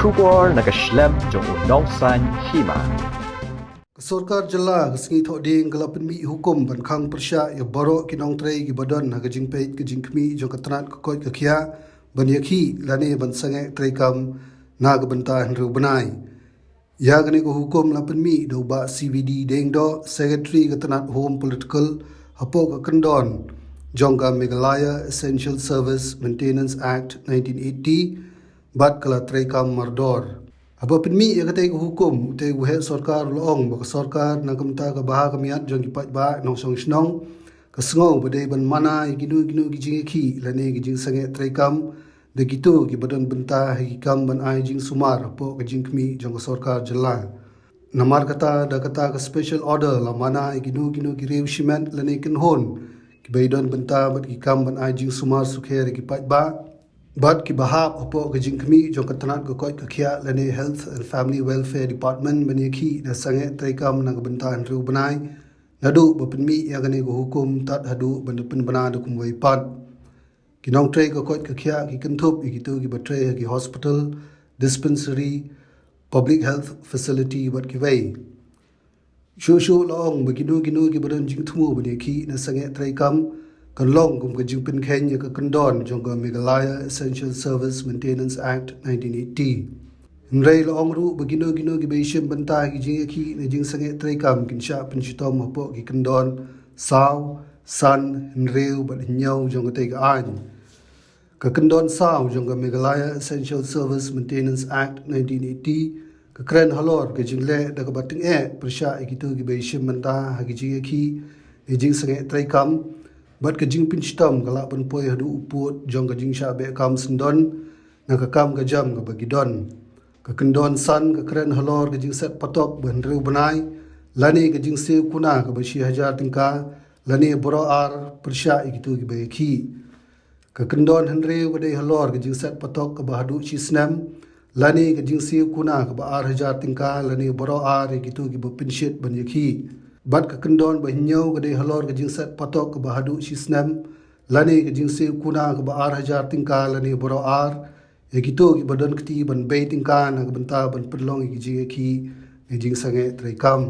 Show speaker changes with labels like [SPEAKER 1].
[SPEAKER 1] Shubor nakaslem jong Nongtrei Hima.
[SPEAKER 2] Sorkar jala kesengi thok ding galapan mi hukum ban Khang persya ya borok ki Nongtrei ki badan ha gajing peit ke jingkmi jong katrat ke Koit ke Khiah ban Ïakhih lani ban sange treikam na ke benta henru Bnai ya gani ko hukum lapan mi do ba CVD deng do secretary katrat home political hapo ke kendon jong ga Meghalaya Essential Service Maintenance Act 1980 bat kala treikam mardor. Apa penmi ya kata hukum te uhe sorkar loong baka sorkar nang kamta ka baha kamiat jong kipat ba nong song snong ka sngo bade ban mana ginu gijing Ïakhih lane gijing sange treikam de gitu ki badan benta hikam ban ai jing sumar apo ka jing kmi jong sorkar jala namar kata da kata ka special order la mana ginu ki rew shiment lane kin hon ki baidon benta bat hikam ban ai jing sumar sukher kipat ba Bat ki bahap apo ke jingkmi jong katanat ke Koit ke Khiah lane Health and Family Welfare Department ban Ïakhih na sange treikam nang bentan ru Bnai nadu bapenmi ya gane go hukum tat hadu bandepen bana de kum wai pat ki Nongtrei ke Koit ke Khiah ki kentup ikitu ki batre ki hospital dispensary public health facility bat ki wai shu long beginu ki badan jingthmu ban Ïakhih na sange treikam kan long kum ka jingpin Khang ka kandon jong ka Meghalaya Essential Service Maintenance Act 1980 Nongtrei long ru begino ki beishim banta ki jing Ïakhih na jing sange treikam kin sha pinchitom hapo ki kandon saw san nreu bat nyau jong ka te ka an ka kandon saw jong ka Meghalaya Essential Service Maintenance Act 1980 ka kren halor ka jingle da ka bating persya ikitu ki beishim banta ha ki jing Ïakhih na jing sange treikam bat ka jing pinchitom kala pan poi hadu uput jong ka jing sha be kam sendon na ka kam ka jam ka bagidon ka kendon san ka kren halor ka jing set patok ban reu Bnai lani ka jing se kuna ka bashi hajar tingka lani boro ar persya ikitu ki be Ïakhih ka kendon henreu ka dei halor ka jing set patok ka bahadu chi snam lani ka jing se kuna ka ba ar hajar tingka lani boro ar ikitu ki ba pinshit ban Ïakhih bat ka kendon ba hinyau ka dei halor ka jing set patok ka bahadu shisnam lani ka jing se kuna ka ba ar hajar tingka lani boro ar ikitu ki badan kti ban bei tingka na ka benta ban pedlong ki jing Ïakhih ni jing sange treikam